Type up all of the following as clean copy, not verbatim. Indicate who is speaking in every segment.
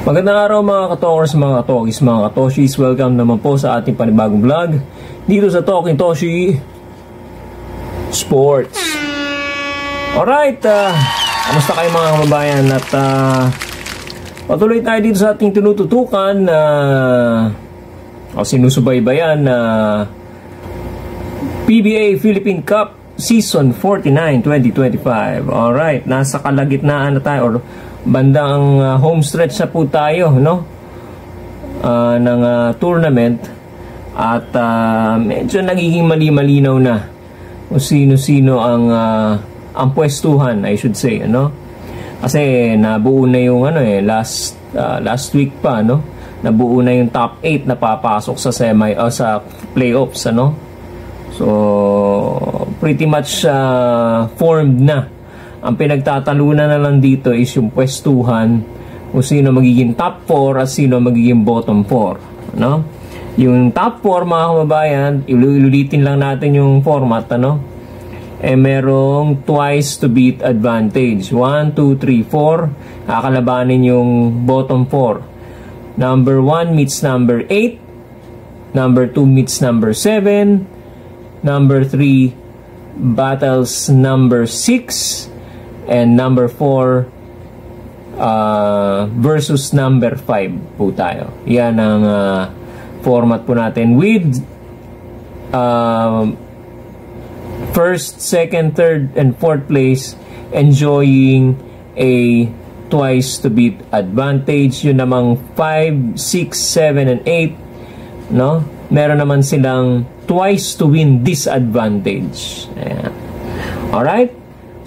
Speaker 1: Magandang araw mga katokers, mga katokis, mga katoshis. Welcome naman po sa ating panibagong vlog dito sa Talking Toshi Sports. Alright, kamusta kayo mga kababayan? At patuloy tayo dito sa ating tinututukan o sinusubaybayan na PBA Philippine Cup Season 49 2025. Alright, nasa kalagitnaan na tayo or bandang home stretch na po tayo, no? Ng tournament. At medyo nagiging mali-malinaw na kung sino-sino ang pwestuhan, I should say, ano? Kasi nabuo na yung last week pa, no? Nabuo na yung top 8 na papasok sa sa playoffs, ano? So pretty much formed na. Ang pinagtatalunan na lang dito is yung pwestuhan, kung sino magiging top 4 at sino magiging bottom 4, no? Yung top 4 mga kababayan, ilulitin lang natin yung format, ano? Merong twice to beat advantage. 1, 2, 3, 4. Kakalabanin yung bottom 4. Number 1 meets number 8. Number 2 meets number 7. Number 3 battles number 6. And number 4 versus number 5 po tayo. Yan ang format po natin with first, second, third, and fourth place enjoying a twice to beat advantage. Yun namang 5, 6, 7, and 8, no? Meron naman silang twice to win disadvantage. Ayan. Alright?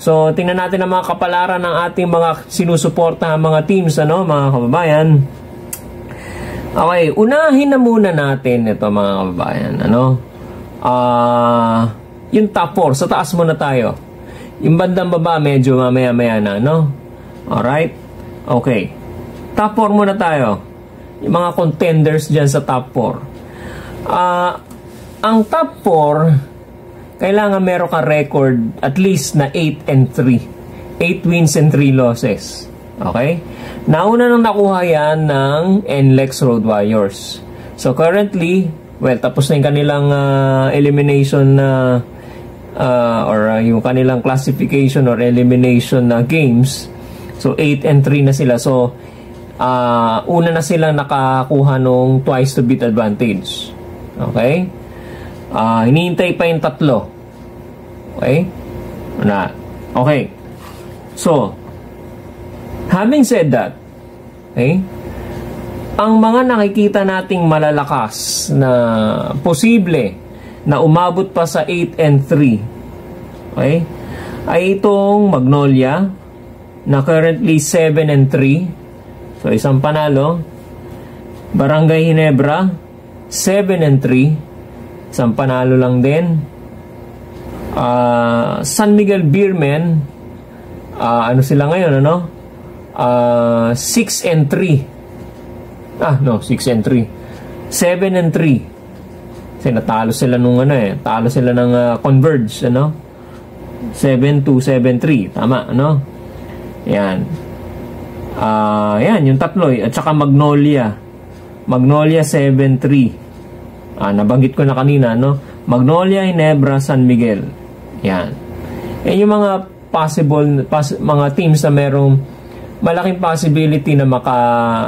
Speaker 1: So, tingnan natin ang mga kapalaran ng ating mga sinusuportahan mga teams, ano, mga kababayan. Okay, unahin na muna natin ito mga kababayan, ano. Yung top 4, sa taas muna tayo. Yung bandang baba, medyo mamaya-maya na, no? Alright? Okay. Top 4 muna tayo. Yung mga contenders dyan sa top 4. Ang top 4, kailangan meron ka record at least na 8-3. 8 wins and 3 losses. Okay? Nauna nang nakuha yan ng NLEX Road Warriors. So currently, well, tapos na yung kanilang elimination or yung kanilang classification or elimination na games. So 8-3 na sila. So una na silang nakakuha nung twice to beat advantage. Okay? Hinihintay pa yung tatlo. Okay? Okay. So, having said that, okay, ang mga nakikita nating malalakas na posible na umabot pa sa 8-3, okay, ay itong Magnolia na currently 7-3. So, isang panalo. Barangay Ginebra 7-3. Isang panalo lang din. San Miguel Beermen, ano sila ngayon, ano? 6-3. 6-3. 7-3. Kasi natalo sila nung talo sila ng Converge, ano? 7-2, 7-3. Tama, ano? Yan. Yan, yung tatlo. At saka Magnolia. Magnolia 7-3. Nabanggit ko na kanina, no? Magnolia, Ginebra, San Miguel. Yan. Yung mga mga teams na merong malaking possibility na maka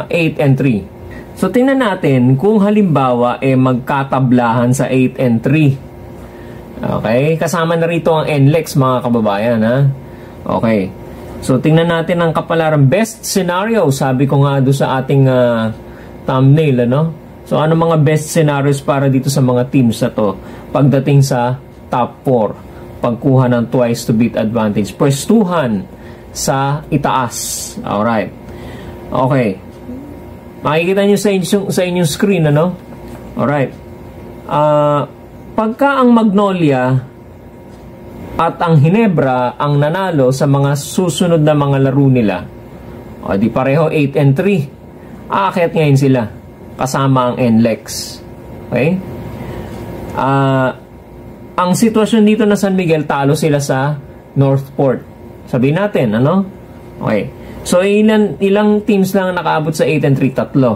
Speaker 1: 8-3. So, tingnan natin kung halimbawa magkatablahan sa 8-3. Okay? Kasama na rito ang NLEX, mga kababayan, ha? Okay. So, tingnan natin ang kapalaran. Best scenario, sabi ko nga doon sa ating thumbnail, ano? So, ano mga best scenarios para dito sa mga teams na to pagdating sa top 4? Pagkuha ng twice to beat advantage. Pwestuhan sa itaas. Alright. Okay. Makikita nyo sa inyong screen, ano? Alright. Pagka ang Magnolia at ang Ginebra ang nanalo sa mga susunod na mga laro nila, di pareho 8-3. Aakyat ngayon sila. Kasama ang NLEX. Okay? Ang sitwasyon dito na San Miguel, talo sila sa Northport. Sabihin natin, ano? Okay. So, ilang teams lang nakaabot sa 8 and 3? Tatlo.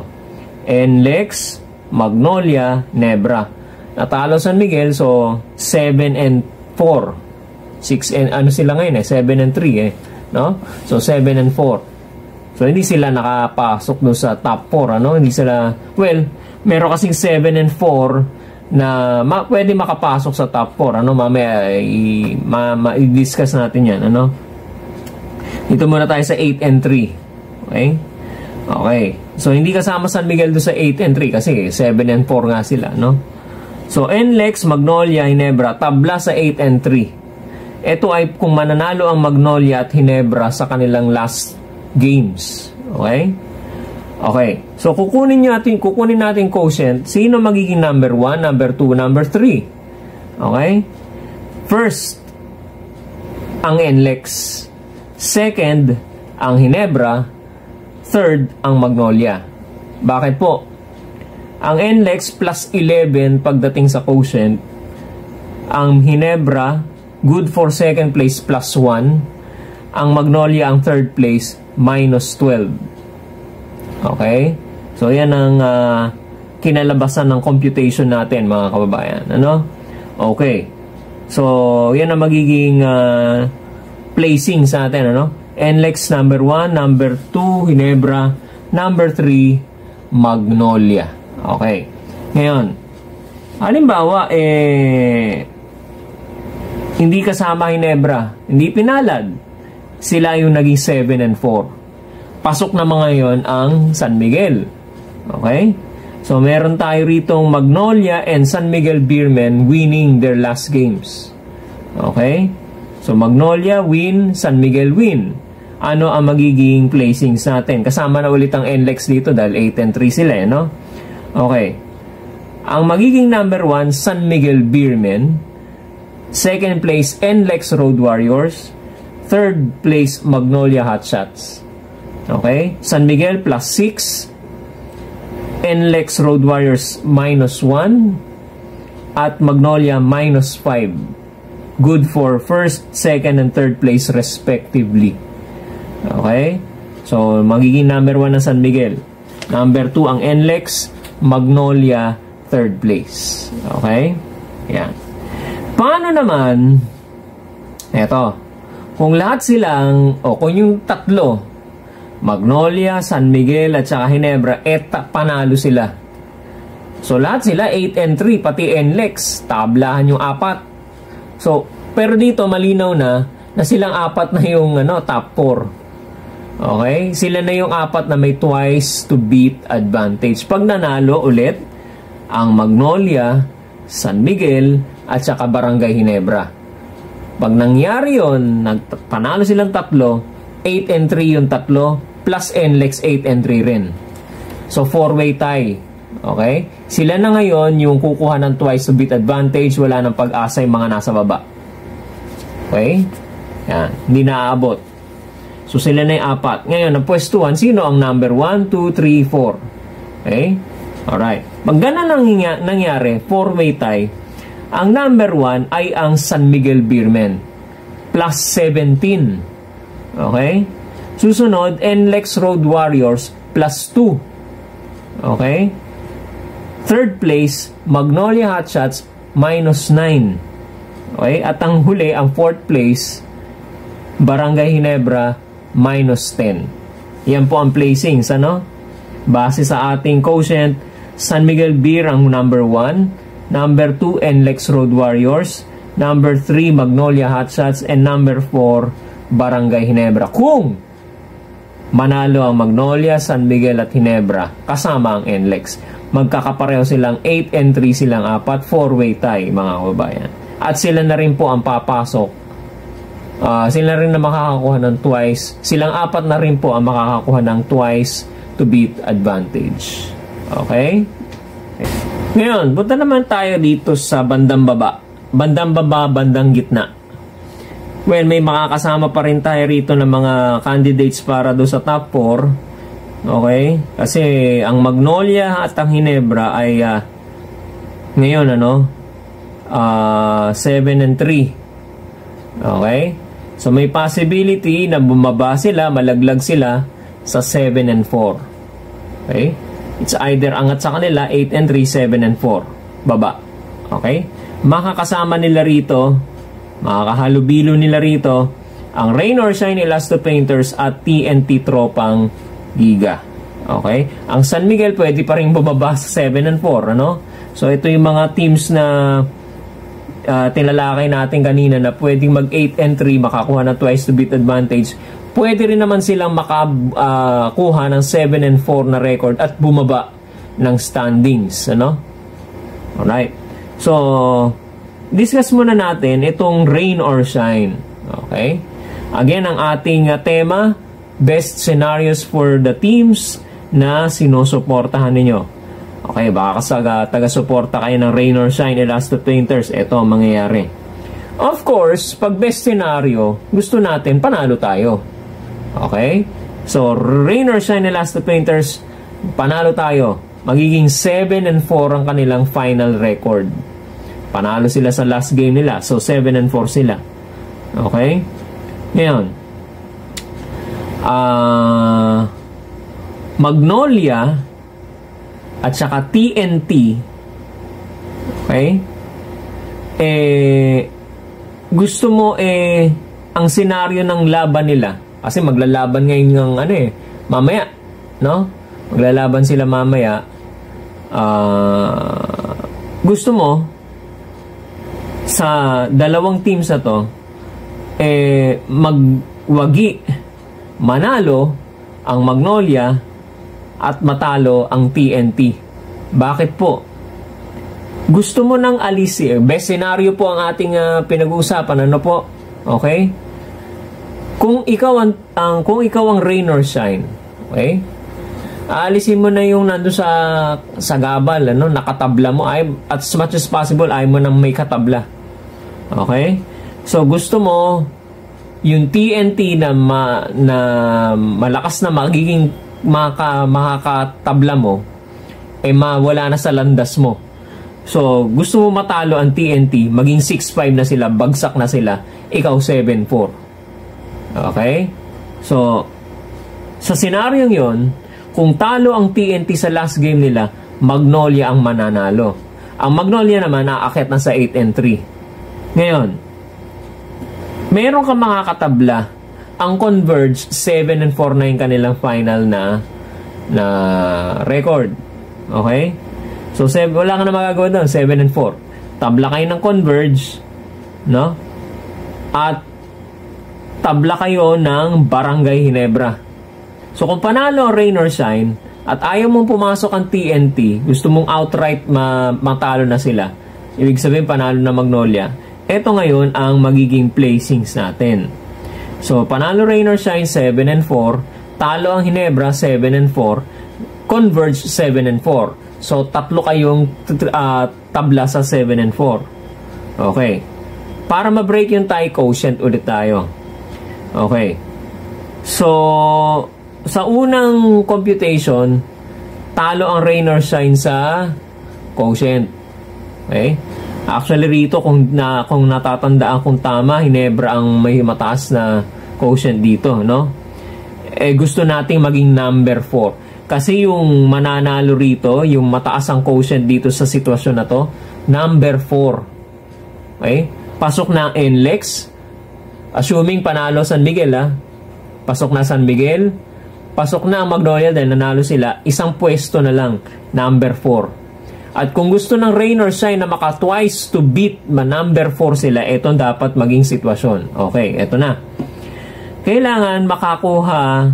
Speaker 1: NLEX, Magnolia, Ginebra. Natalo San Miguel, so 7 and 4. 6 and ano sila ngayon 7 and 3 no? So 7 and 4. So hindi sila nakapasok do sa top 4, ano? Hindi sila, well, meron kasing 7 and 4 na pwede makapasok sa top 4, ano? Mamaya i-discuss natin 'yan, ano? Dito muna tayo sa 8 and 3. Okay? Okay. So, hindi kasama San Miguel doon sa 8 and 3 kasi 7 and 4 nga sila, no? So, NLEX, Magnolia, Ginebra, tabla sa 8 and 3. Ito ay kung mananalo ang Magnolia at Ginebra sa kanilang last games. Okay? Okay. So, kukunin natin quotient. Sino magiging number 1, number 2, number 3? Okay? First, ang NLEX. Second, ang Ginebra. Third, ang Magnolia. Bakit po? Ang NLEX plus 11 pagdating sa quotient. Ang Ginebra, good for second place, plus 1. Ang Magnolia, ang third place, minus 12. Okay? So, yan ang kinalabasan ng computation natin, mga kababayan. Ano? Okay. So, yan ang magiging placing sa atin, ano? NLEX number 1, number 2, Ginebra, number 3, Magnolia. Okay. Ngayon, halimbawa, hindi kasama Ginebra, hindi pinalad. Sila yung naging 7 and 4. Pasok na mga yon ang San Miguel. Okay? So, meron tayo rito Magnolia and San Miguel Beermen winning their last games. Okay? So, Magnolia win, San Miguel win. Ano ang magiging placings natin? Kasama na ulit ang NLEX dito dahil 8 and 3 sila, no? Okay. Ang magiging number 1, San Miguel Beermen. Second place, NLEX Road Warriors. Third place, Magnolia Hotshots. Okay? San Miguel plus 6. NLEX Road Warriors minus 1. At Magnolia minus 5. Good for first, second, and third place respectively. Okay? So, magiging number 1 ng San Miguel. Number 2 ang NLEX, Magnolia, third place. Okay? Yan. Paano naman, eto, kung lahat silang, kung yung tatlo, Magnolia, San Miguel, at saka Ginebra, panalo sila. So, lahat sila 8 and 3, pati NLEX, tablahan yung 4. So, pero dito malinaw na silang 4 na yung top 4. Okay? Sila na yung 4 na may twice to beat advantage. Pag nanalo ulit ang Magnolia, San Miguel, at saka Barangay Ginebra. Pag nangyari yun, panalo silang tatlo, 8 and 3 yung tatlo, plus NLEX 8 and 3 rin. So, 4-way tie. Okay? Sila na ngayon yung kukuha ng twice to beat advantage. Wala ng pag-asa yung mga nasa baba. Okay? Yan. Hindi naaabot. So, sila na yung 4. Ngayon, ang pwestuhan, sino ang number 1, 2, 3, 4? Okay? Alright. Pag ganun nangyari, 4-way tie, ang number 1 ay ang San Miguel Beermen. Plus 17. Okay? Susunod, NLEX Road Warriors plus 2. Okay? Third place, Magnolia Hotshots, minus 9. Okay? At ang huli, ang fourth place, Barangay Ginebra, minus 10. Yan po ang placings, ano? Base sa ating quotient, San Miguel Beer ang number 1, number 2, NLEX Road Warriors, number 3, Magnolia Hotshots, and number 4, Barangay Ginebra. Kung manalo ang Magnolia, San Miguel at Ginebra, kasama ang NLEX. Magkakapareho silang 8 and 3 silang 4, 4-way tie, mga kababayan. At sila na rin po ang papasok. Sila rin na makakakuha ng twice. Silang 4 na rin po ang makakakuha ng twice to beat advantage. Okay? Ngayon, punta naman tayo dito sa bandang baba. Bandang baba, bandang gitna. Well, may makakasama pa rin tayo rito ng mga candidates para do sa top 4. Okay? Kasi ang Magnolia at ang Ginebra ay ngayon 7 and 3. Okay? So may possibility na bumaba sila, malaglag sila sa 7 and 4. Okay? It's either angat sa kanila 8 and 3, 7 and 4. Baba. Okay? Makakasama nila rito, makakahalubilo nila rito ang Rain or Shine Elasto Painters at TNT Tropang Giga. Okay? Ang San Miguel pwede pa rin bumaba sa 7 and 4, ano? So ito yung mga teams na tinalakay natin kanina na pwedeng mag 8 and 3, makakuha ng twice to beat advantage. Pwede rin naman silang makakuha ng 7 and 4 na record at bumaba ng standings, ano? Alright. So, discuss muna natin itong Rain or Shine. Okay? Again, ang ating tema, best scenarios for the teams na sinusuportahan ninyo. Okay, baka taga-suporta kayo ng Rain or Shine Elasto Painters, ito ang mangyayari. Of course, pag best scenario, gusto natin panalo tayo. Okay? So, Rain or Shine Elasto Painters, panalo tayo. Magiging 7 and 4 ang kanilang final record. Panalo sila sa last game nila. So, 7 and 4 sila. Okay? Ngayon, Magnolia at saka TNT, okay, gusto mo ang senaryo ng laban nila, kasi maglalaban ngayon ng mamaya, no? Maglalaban sila mamaya. Gusto mo sa dalawang teams na to magwagi, manalo ang Magnolia at matalo ang TNT. Bakit po? Gusto mo nang alisin. Best scenario po ang ating pinag-uusapan. Ano po? Okay? Kung ikaw ang Rain or Shine, okay? Aalisin mo na yung nando sa gabal, ano? Nakatabla mo. As much as possible, ayaw mo nang may katabla. Okay? So, gusto mo yung TNT na malakas na magiging makakatabla mo, mawala na sa landas mo. So, gusto mo matalo ang TNT, maging 6-5 na sila, bagsak na sila, ikaw 7-4. Okay? So, sa senaryong yon, kung talo ang TNT sa last game nila, Magnolia ang mananalo. Ang Magnolia naman, aakyat na sa 8 and 3. Ngayon, meron kang makakatabla. Ang Converge, 7 and 4 na yung kanilang final na record. Okay? So, wala ka na magagawa doon. 7 and 4. Tabla kayo ng Converge, no? At tabla kayo ng Barangay Ginebra. So, kung panalo Rain or Shine at ayaw mong pumasok ang TNT, gusto mong outright matalo na sila, ibig sabihin panalo na Magnolia, eto ngayon ang magiging placings natin. So, panalo Rain or Shine, 7 and 4. Talo ang Ginebra, 7 and 4. Converge, 7 and 4. So, tatlo kayong tabla sa 7 and 4. Okay. Para ma-break yung tie quotient ulit tayo. Okay. So, sa unang computation, talo ang Rain or Shine sa quotient. Okay. Actually rito kung natatandaan kung tama, Ginebra ang may mataas na quotient dito, no? Gusto nating maging number 4. Kasi yung mananalo rito, yung mataas ang quotient dito sa sitwasyon na to, number 4. Okay? Pasok na ang NLEX. Assuming panalo San Miguel, pasok na San Miguel. Pasok na ang Magnolia dahil nanalo sila. Isang pwesto na lang, number 4. At kung gusto ng Rain or Shine na maka twice to beat number 4 sila, ito dapat maging sitwasyon. Okay, ito na. Kailangan makakuha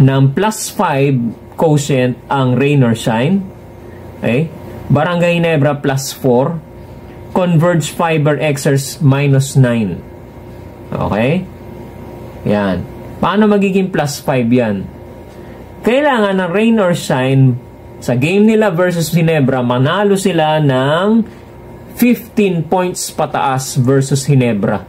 Speaker 1: ng plus 5 quotient ang Rain or Shine. Okay? Barangay Ginebra plus 4. Converge Fiber Xers minus 9. Okay? Yan. Paano magiging plus 5 yan? Kailangan ng Rain or Shine sa game nila versus Ginebra, manalo sila ng 15 points pataas versus Ginebra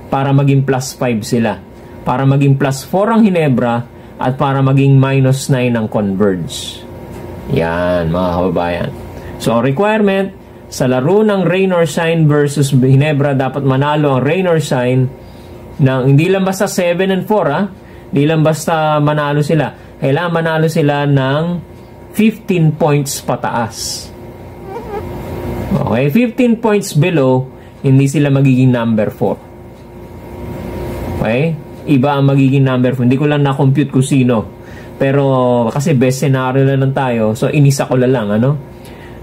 Speaker 1: para maging plus 5 sila. Para maging plus 4 ang Ginebra at para maging minus 9 ang Converge. Yan, mga kababayan. So, requirement, sa laro ng Rain or Shine versus Ginebra, dapat manalo ang Rain or Shine hindi lang basta 7 and 4 ha. Hindi lang basta manalo sila. Kailangan manalo sila ng 15 points pataas. Okay, 15 points below, hindi sila magiging number 4. Okay? Iba ang magiging number 4. Hindi ko lang na-compute kung sino. Pero kasi best scenario na lang tayo. So inisa ko lang, ano?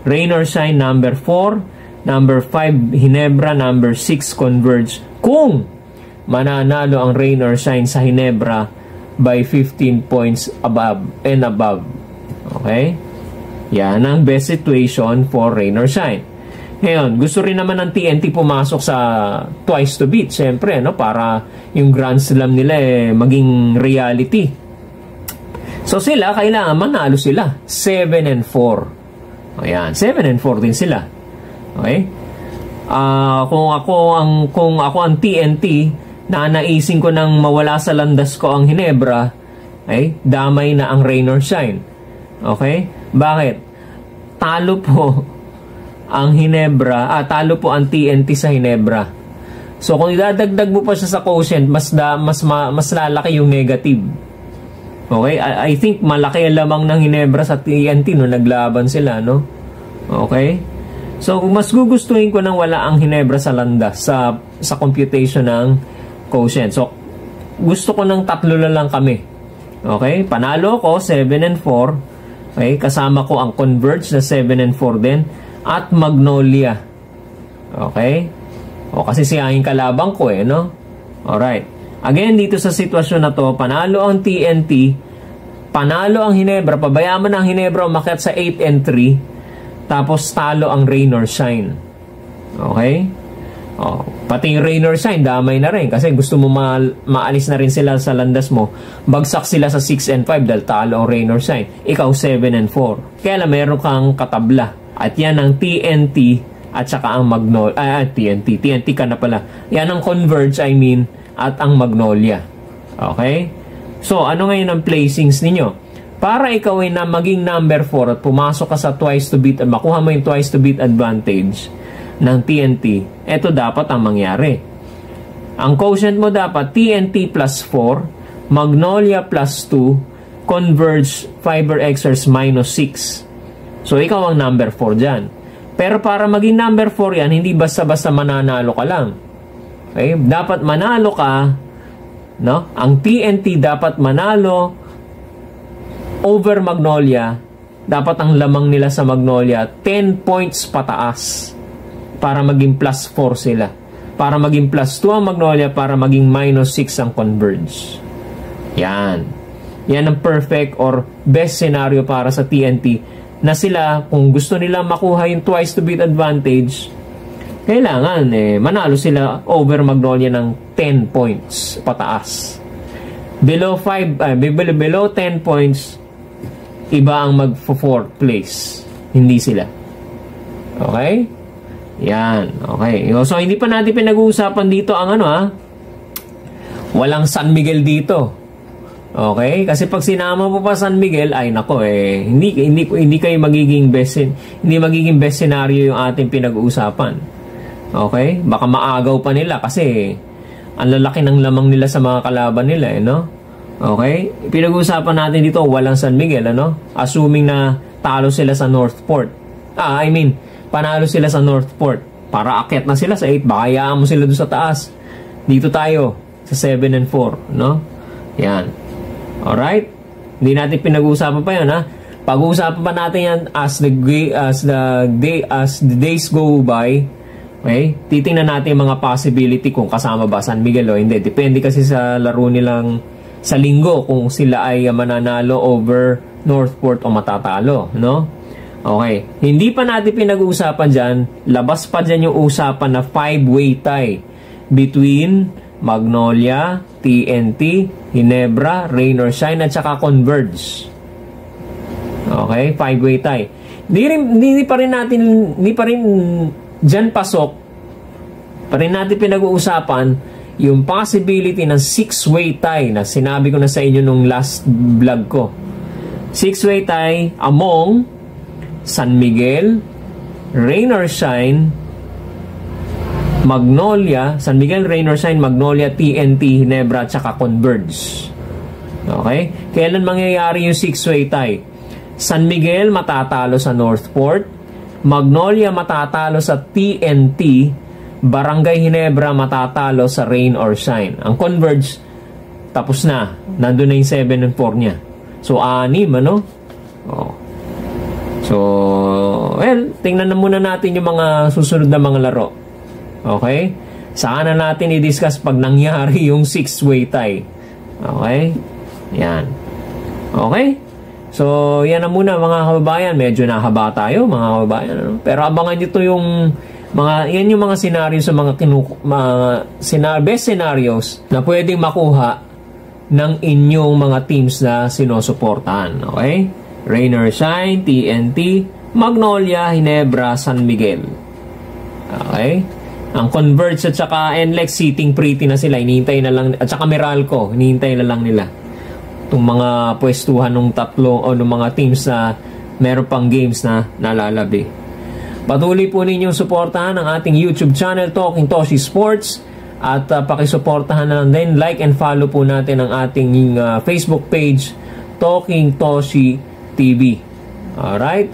Speaker 1: Rain or shine, number 4. Number 5, Ginebra. Number 6, Converge. Kung mananalo ang rain or shine sa Ginebra by 15 points above and above. Okay? Yan ang best situation for rain or shine. Ngayon, gusto rin naman ng TNT pumasok sa twice to beat, siyempre, no? Para yung Grand Slam nila maging reality. So sila, kailangan manalo sila. 7 and 4. Ayan, 7 and 4 din sila. Okay? Kung ako ang TNT, nanaisin ko nang mawala sa landas ko ang Ginebra, okay? Damay na ang rain or shine. Okay? Bakit? Talo po ang Ginebra, talo po ang TNT sa Ginebra. So kung idadagdag mo pa siya sa quotient, mas lalaki yung negative. Okay? I think malaki ang lamang ng Ginebra sa TNT no naglaban sila, no? Okay? So mas gugustuhin ko nang wala ang Ginebra sa landas sa computation ng quotient. So gusto ko ng tatlo na lang kami. Okay? Panalo ko 7 and 4. Okay? Kasama ko ang Converge na 7 and 4 din. At Magnolia. Okay? O kasi siya yung kalabang ko no? Alright. Again, dito sa sitwasyon na to, panalo ang TNT, panalo ang Ginebra, pabayaan mo na ang Ginebra umakyat sa 8 and 3, tapos talo ang rain or shine. Okay? O, pati yung rain or shine, damay na rin kasi gusto mo maalis na rin sila sa landas mo. Bagsak sila sa 6 and 5 dahil talo ang rain or shine. Ikaw 7 and 4. Kaya lang meron kang katabla. At yan ang TNT at saka ang Magnolia. TNT ka na pala. Yan ang Converge, at ang Magnolia. Okay? So, ano ngayon ang placings ninyo? Para ikaw ay na maging number 4 at pumasok ka sa twice to beat at makuha mo yung twice to beat advantage ng TNT, eto dapat ang mangyari. Ang quotient mo dapat TNT plus 4, Magnolia plus 2, Converge Fiber Xers minus 6. So, ikaw ang number 4 dyan. Pero para maging number 4 yan, hindi basta-basta mananalo ka lang. Okay? Dapat manalo ka, no? Ang TNT dapat manalo over Magnolia. Dapat ang lamang nila sa Magnolia, 10 points pataas para maging plus 4 sila. Para maging plus 2 ang Magnolia, para maging minus 6 ang Converge. Yan. Yan ang perfect or best scenario para sa TNT. Na sila, kung gusto nila makuha yung twice to beat advantage, kailangan manalo sila over Magnolia ng 10 points pataas. Below 10 points, iba ang mag-4th place. Hindi sila. Okay? Yan. Okay. So, hindi pa natin pinag-uusapan dito ang walang San Miguel dito. Okay? Kasi pag sinama mo pa San Miguel, ay nako hindi kayo magiging best scenario yung ating pinag-uusapan. Okay? Baka maagaw pa nila kasi ang lalaki ng lamang nila sa mga kalaban nila, no? Okay? Pinag-uusapan natin dito walang San Miguel, Assuming na talo sila sa Northport. Panalo sila sa Northport. Para akyat na sila sa 8, baka hayaan mo sila doon sa taas. Dito tayo sa 7 and 4, no? Yan. Alright? Hindi natin pinag-uusapan pa yan, ha? Pag-uusapan pa natin yan as the days go by. Okay? Titingnan natin yung mga possibility kung kasama ba San Miguel o hindi. Depende kasi sa laro nilang sa linggo kung sila ay mananalo over Northport o matatalo, no? Okay. Hindi pa natin pinag-uusapan dyan. Labas pa dyan yung usapan na 5-way tie between Magnolia, TNT, Ginebra, Rain or Shine at saka Converge. Okay, 5-way tie. Hindi pa rin dyan pasok. Pa rin natin pinag-uusapan yung possibility ng 6-way tie na sinabi ko na sa inyo nung last vlog ko. 6-way tie among San Miguel, Rain or Shine, Magnolia, San Miguel, Rain or Shine, Magnolia, TNT, Ginebra, tsaka Converge. Okay? Kailan mangyayari yung 6-way tie? San Miguel matatalo sa Northport, Magnolia matatalo sa TNT, Barangay Ginebra matatalo sa Rain or Shine. Ang Converge, tapos na. Nandun na yung 7 and 4 niya. So, 6, ano? Oh. So, well, tingnan na muna natin yung mga susunod na mga laro. Okay? Saan na natin i-discuss pag nangyari yung 6-way tie. Okay? Yan. Okay? So, yan na muna mga kababayan. Medyo nahaba tayo mga kababayan. Ano? Pero abangan nyo to yung yan yung mga scenarios sa mga best scenarios na pwedeng makuha ng inyong mga teams na sinusuportahan. Okay? Rain or Shine, TNT, Magnolia, Ginebra, San Miguel. Okay? Ang Converge at saka NLEX sitting pretty na sila. Hinihintay na lang, at saka Meralco, hinihintay na lang nila itong mga pwestuhan ng tatlo o ng mga teams na meron pang games na nalalabi. Patuloy po ninyong suportahan ang ating YouTube channel, Talking Toshi Sports, at pakisuportahan na lang din, like and follow po natin ang ating Facebook page, Talking Toshi TV. Alright?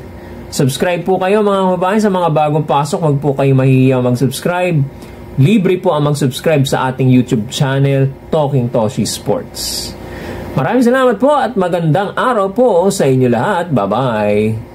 Speaker 1: Subscribe po kayo mga kababayan sa mga bagong pasok. Huwag po kayo mahihiyang mag-subscribe. Libre po ang mag-subscribe sa ating YouTube channel, Talking Toshi Sports. Maraming salamat po at magandang araw po sa inyo lahat. Bye-bye!